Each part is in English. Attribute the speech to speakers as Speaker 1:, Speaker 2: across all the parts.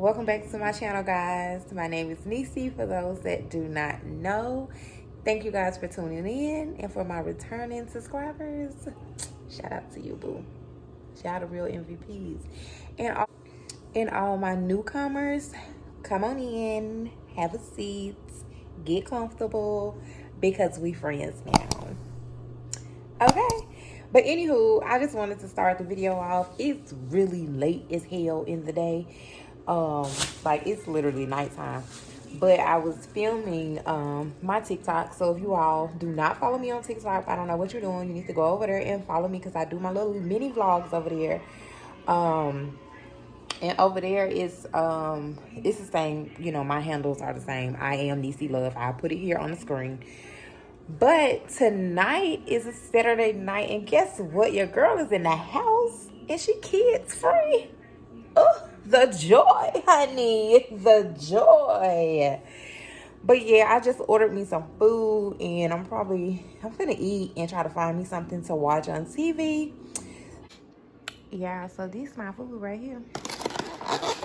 Speaker 1: Welcome back to my channel, guys. My name is Nisi, for those that do not know. Thank you guys for tuning in, and for my returning subscribers, shout out to you, boo. Shout out to real MVPs. And all my newcomers, come on in, have a seat, get comfortable, because we friends now. Okay. But anywho, I just wanted to start the video off. It's really late as hell in the day. Like it's literally nighttime. But I was filming my TikTok. So if you all do not follow me on TikTok, I don't know what you're doing. You need to go over there and follow me, because I do my little mini vlogs over there. And over there is it's the same, you know, my handles are the same. iamnisilove. I'll put it here on the screen. But tonight is a Saturday night, and guess what? Your girl is in the house, and she kids free. Oh, the joy, honey, the joy. But yeah, I just ordered me some food, and I'm finna eat and try to find me something to watch on TV. Yeah, so this is my food right here.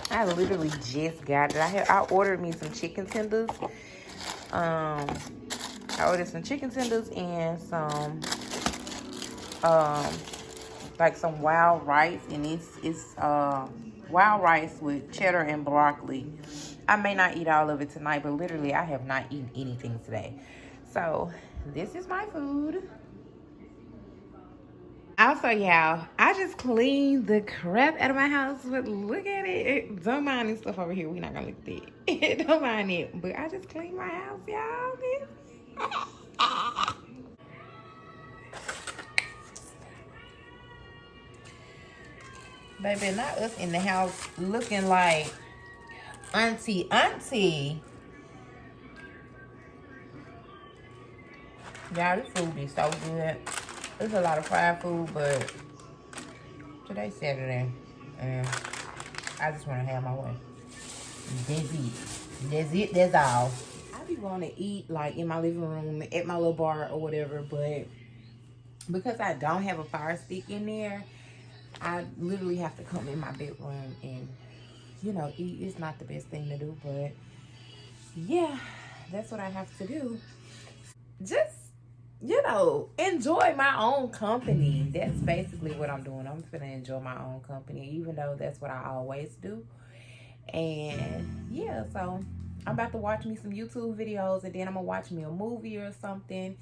Speaker 1: I literally just got it. I ordered me some chicken tenders. I ordered some chicken tenders and some like some wild rice, and it's wild rice with cheddar and broccoli. I may not eat all of it tonight, but literally I have not eaten anything today. So this is my food. Also, y'all, I just cleaned the crap out of my house, but look at it. Don't mind this stuff over here. We're not gonna look at it. Don't mind it. But I just cleaned my house, y'all. Baby, not us in the house looking like auntie. Y'all, this food be so good. There's a lot of fried food, but today's Saturday, and I just want to have my way. That's it. That's all. I be wanting to eat like in my living room at my little bar or whatever, but because I don't have a fire stick in there, I literally have to come in my bedroom and, you know, eat. It's not the best thing to do, but yeah, that's what I have to do. Just, you know, enjoy my own company. That's basically what I'm doing. I'm finna enjoy my own company, even though that's what I always do. And yeah, so I'm about to watch me some YouTube videos, and then I'm gonna watch me a movie or something.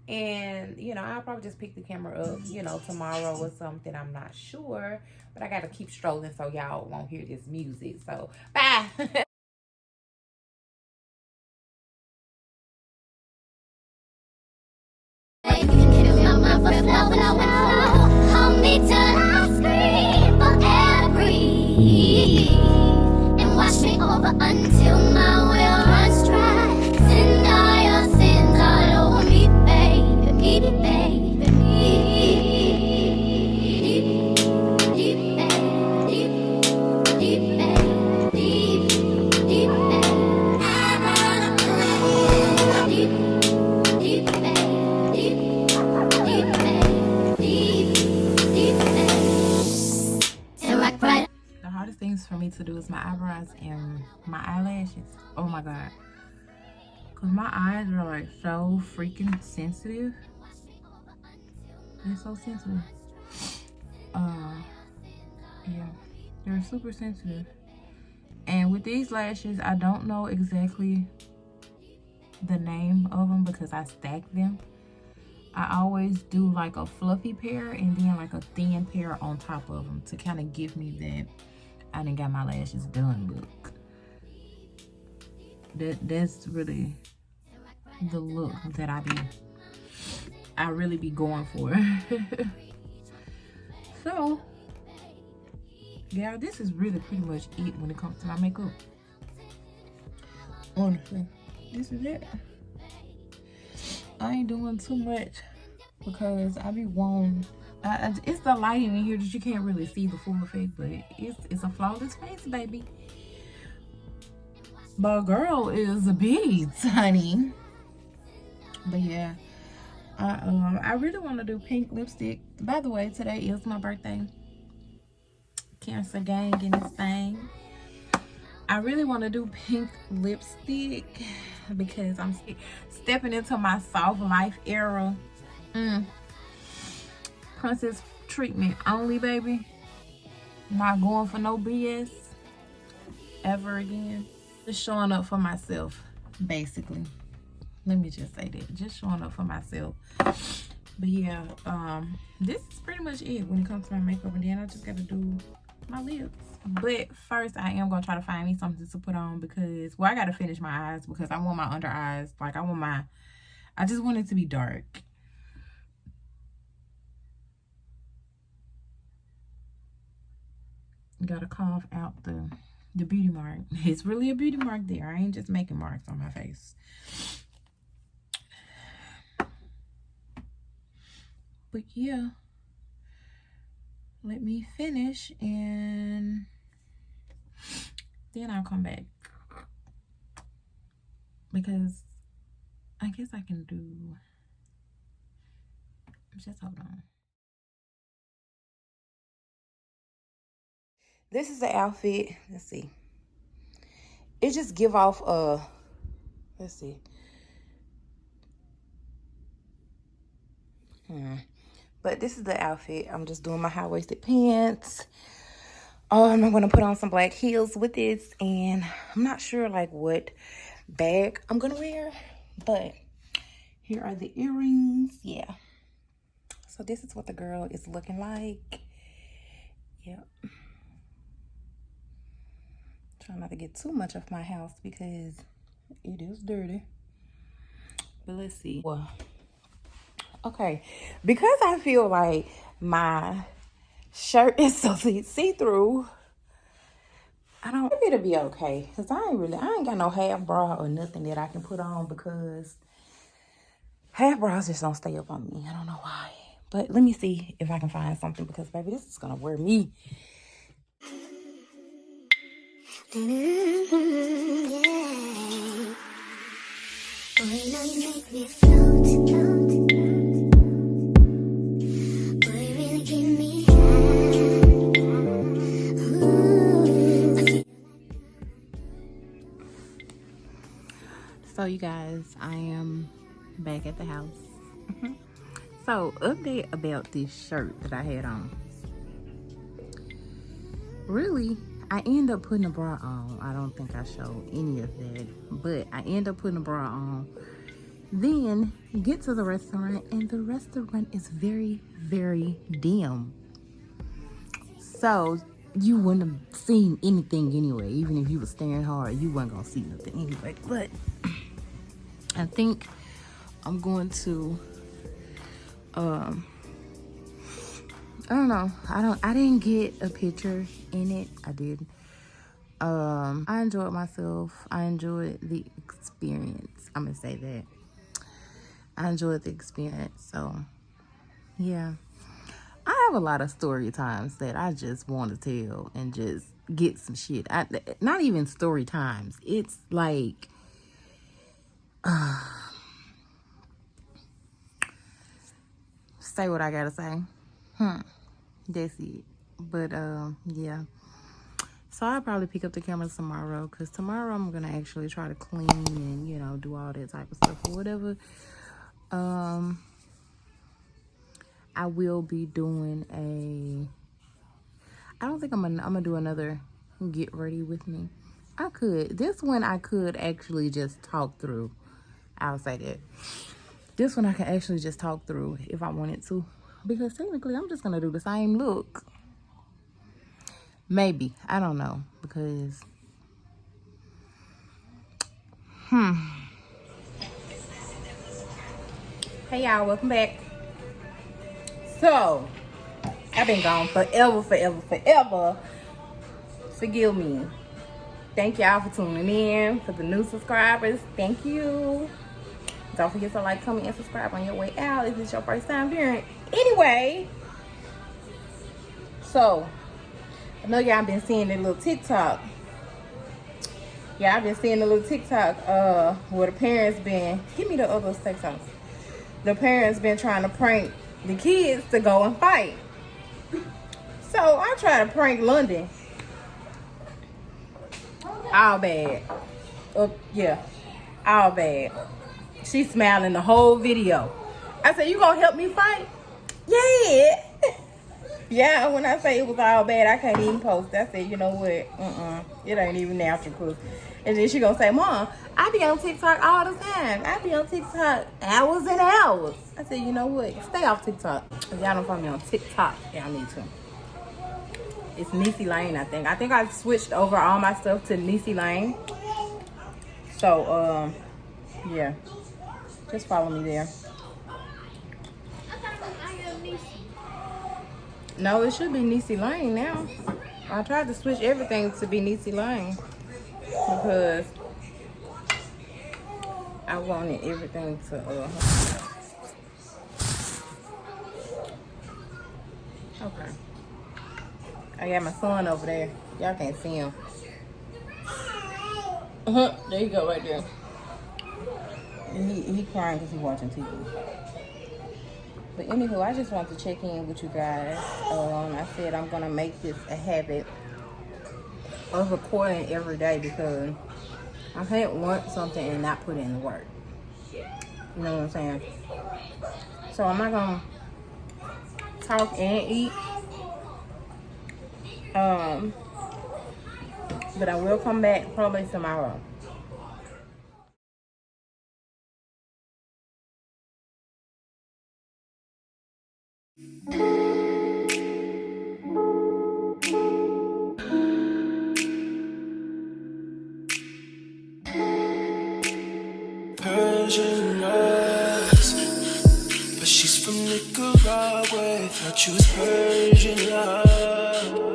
Speaker 1: And, you know, I'll probably just pick the camera up, you know, tomorrow or something. I'm not sure. But I got to keep strolling so y'all won't hear this music. So, bye. Hold me till I scream for every, and wash me over until my will runs dry. Send all your sins all over me, baby, baby. For me to do is my eyebrows and my eyelashes. Oh my god, because my eyes are like so freaking sensitive. They're so sensitive. Yeah, they're super sensitive. And with these lashes, I don't know exactly the name of them because I stack them. I always do like a fluffy pair and then like a thin pair on top of them to kind of give me that I done got my lashes done look. That's really the look that I really be going for. So yeah, this is really pretty much it when it comes to my makeup. Honestly, this is it. I ain't doing too much because I be wanting. It's the lighting in here that you can't really see the full effect, but it's a flawless face, baby. But girl is a beast, honey. But yeah, I really want to do pink lipstick. By the way, today is my birthday. Cancer gang in this thing. I really want to do pink lipstick because I'm stepping into my soft life era. Princess treatment only, baby. Not going for no BS ever again. Just showing up for myself, basically. Let me just say that. Just showing up for myself. But yeah, this is pretty much it when it comes to my makeup. And then I just got to do my lips. But first, I am going to try to find me something to put on because, well, I got to finish my eyes because I want my under eyes. Like, I just want it to be dark. Gotta carve out the beauty mark. It's really a beauty mark there. I ain't just making marks on my face. But yeah, let me finish and then I'll come back because I guess I can do, just hold on. This is the outfit. Let's see. It just give off let's see. But this is the outfit. I'm just doing my high-waisted pants. I'm gonna put on some black heels with this, and I'm not sure like what bag I'm gonna wear, but here are the earrings. Yeah. So this is what the girl is looking like. Yep. Try not to get too much of my house because it is dirty. But let's see. Well, okay, because I feel like my shirt is so see-through, I don't think it'll be okay. Because I ain't got no half bra or nothing that I can put on because half bras just don't stay up on me. I don't know why. But let me see if I can find something because, baby, this is going to wear me. So you guys, I am back at the house. So update about this shirt that I had on. Really, I end up putting a bra on. I don't think I showed any of that, but I end up putting a bra on. Then get to the restaurant, and the restaurant is very, very dim. So you wouldn't have seen anything anyway. Even if you were staring hard, you weren't gonna see nothing anyway. But I think I'm going to I don't know. I didn't get a picture in it. I did. I enjoyed myself. I enjoyed the experience. I'm gonna say that. I enjoyed the experience. So yeah. I have a lot of story times that I just want to tell and just get some shit. Not even story times. It's like say what I gotta say. That's it. But yeah. So I'll probably pick up the camera tomorrow because tomorrow I'm gonna actually try to clean and, you know, do all that type of stuff or whatever. I will be doing I don't think I'm gonna do another get ready with me. I could. This one I could actually just talk through. I'll say that. This one I can actually just talk through if I wanted to. Because technically I'm just gonna do the same look. Maybe. I don't know. Because hey y'all, welcome back. So I've been gone forever. Forgive me. Thank y'all for tuning in. For the new subscribers, thank you. Don't forget to like, comment, and subscribe on your way out if it's your first time viewing. Anyway, so I know y'all been seeing that little TikTok. Yeah, I've been seeing the little TikTok where the parents been, give me the other steak sauce. The parents been trying to prank the kids to go and fight. So I try to prank London. All bad. Oh, yeah. All bad. She's smiling the whole video. I said, you gonna help me fight? Yeah. Yeah, when I say it was all bad, I can't even post. I said, you know what? It ain't even natural. Cause, and then she gonna say, Mom, I be on TikTok all the time. I be on TikTok hours and hours. I said, you know what? Stay off TikTok. If y'all don't follow me on TikTok, y'all need to. It's Niecy Lane, I think. I think I've switched over all my stuff to Niecy Lane. So, yeah. Just follow me there. No, it should be Niecy Lane now. I tried to switch everything to be Niecy Lane because I wanted everything to okay. I got my son over there. Y'all can't see him. There you go right there. And he crying because he's watching TV. But anywho, I just want to check in with you guys. I said I'm gonna make this a habit of recording every day because I can't want something and not put in the work. You know what I'm saying? So I'm not gonna talk and eat. But I will come back probably tomorrow.
Speaker 2: Persian eyes, but she's from Nicaragua. Thought you was Persian love.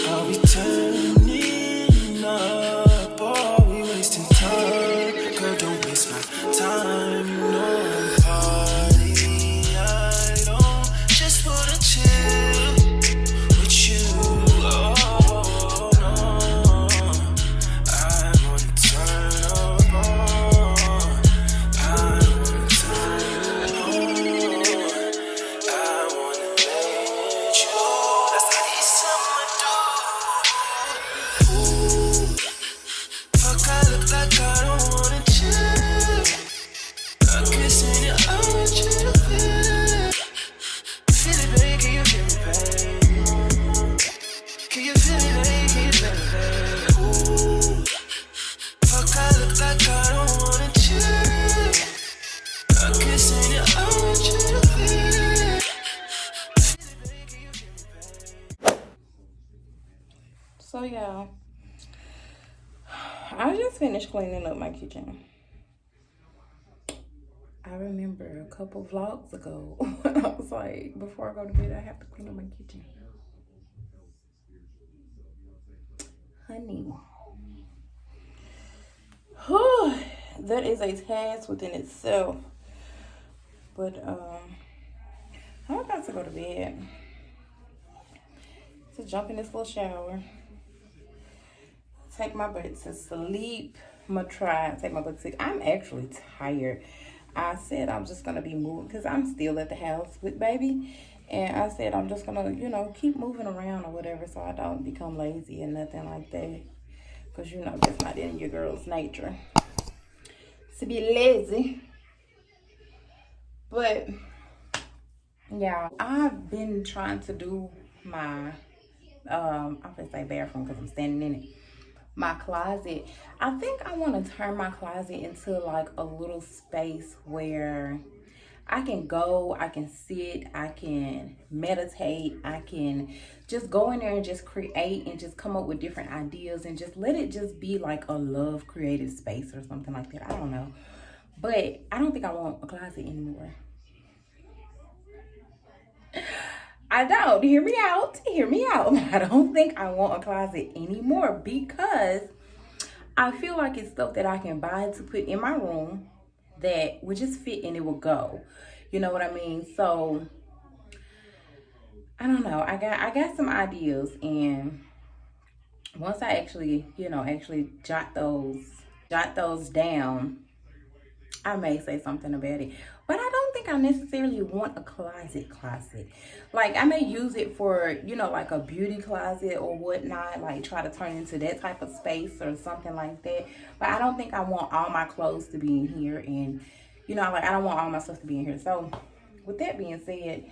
Speaker 2: Are we turning up or are we wasting time? Girl, don't waste my time. You know I'm party. I don't just wanna chill with you. Oh no, I wanna turn up on. I wanna turn on. I wanna let you. That's how these summer do. Fuck, I look like I don't wanna chill. I'm kissing you, I want you to feel. Feel it, baby, can you feel me, baby? Can you feel it, baby, can you feel me, baby? Fuck, I look like I don't wanna chill. I'm kissing you, I want you to feel. Feel it, baby, can you feel me, baby?
Speaker 1: So y'all, I just finished cleaning up my kitchen. I remember a couple vlogs ago, I was like, before I go to bed, I have to clean up my kitchen. Honey. Whew, that is a task within itself. But I'm about to go to bed. So jump in this little shower. Take my butt to sleep. I'm gonna try and take my butt to sleep. I'm actually tired. I said I'm just gonna be moving because I'm still at the house with baby. And I said I'm just gonna, you know, keep moving around or whatever so I don't become lazy and nothing like that. Because, you know, that's not in your girl's nature to be lazy. But, yeah, I've been trying to do my, I'm gonna say bathroom because I'm standing in it. My closet. I think I want to turn my closet into like a little space where I can go, I can sit, I can meditate, I can just go in there and just create and just come up with different ideas and just let it just be like a love creative space or something like that. I don't know. But I don't think I want a closet anymore. I don't. Hear me out. Hear me out. I don't think I want a closet anymore because I feel like it's stuff that I can buy to put in my room that would just fit and it will go. You know what I mean? So I don't know. I got some ideas, and once I actually, you know, actually jot those down, I may say something about it. But I don't think I necessarily want a closet. Like, I may use it for, you know, like a beauty closet or whatnot. Like, try to turn into that type of space or something like that. But I don't think I want all my clothes to be in here. And, you know, like, I don't want all my stuff to be in here. So, with that being said,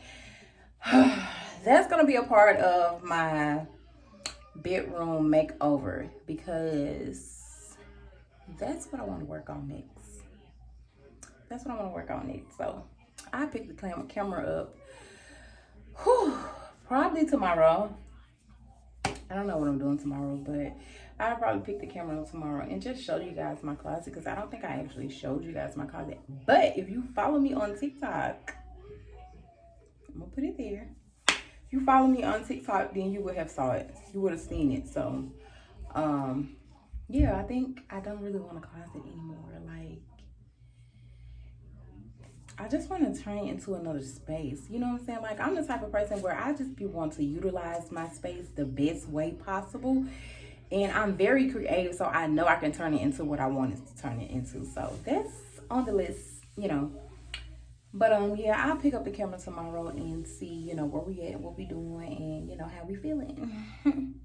Speaker 1: that's going to be a part of my bedroom makeover. Because that's what I want to work on next. That's what I want to work on next. So I picked the camera up. Probably tomorrow. I don't know what I'm doing tomorrow, but I'll probably pick the camera up tomorrow and just show you guys my closet, because I don't think I actually showed you guys my closet. But if you follow me on TikTok, I'm gonna put it there. If you follow me on TikTok, then you would have saw it. You would have seen it. So yeah, I think I don't really want a closet anymore. Like, I just want to turn it into another space. You know what I'm saying? Like, I'm the type of person where I just want to utilize my space the best way possible. And I'm very creative, so I know I can turn it into what I want it to turn it into. So that's on the list, you know. But yeah, I'll pick up the camera tomorrow and see, you know, where we at, what we doing, and, you know, how we feeling.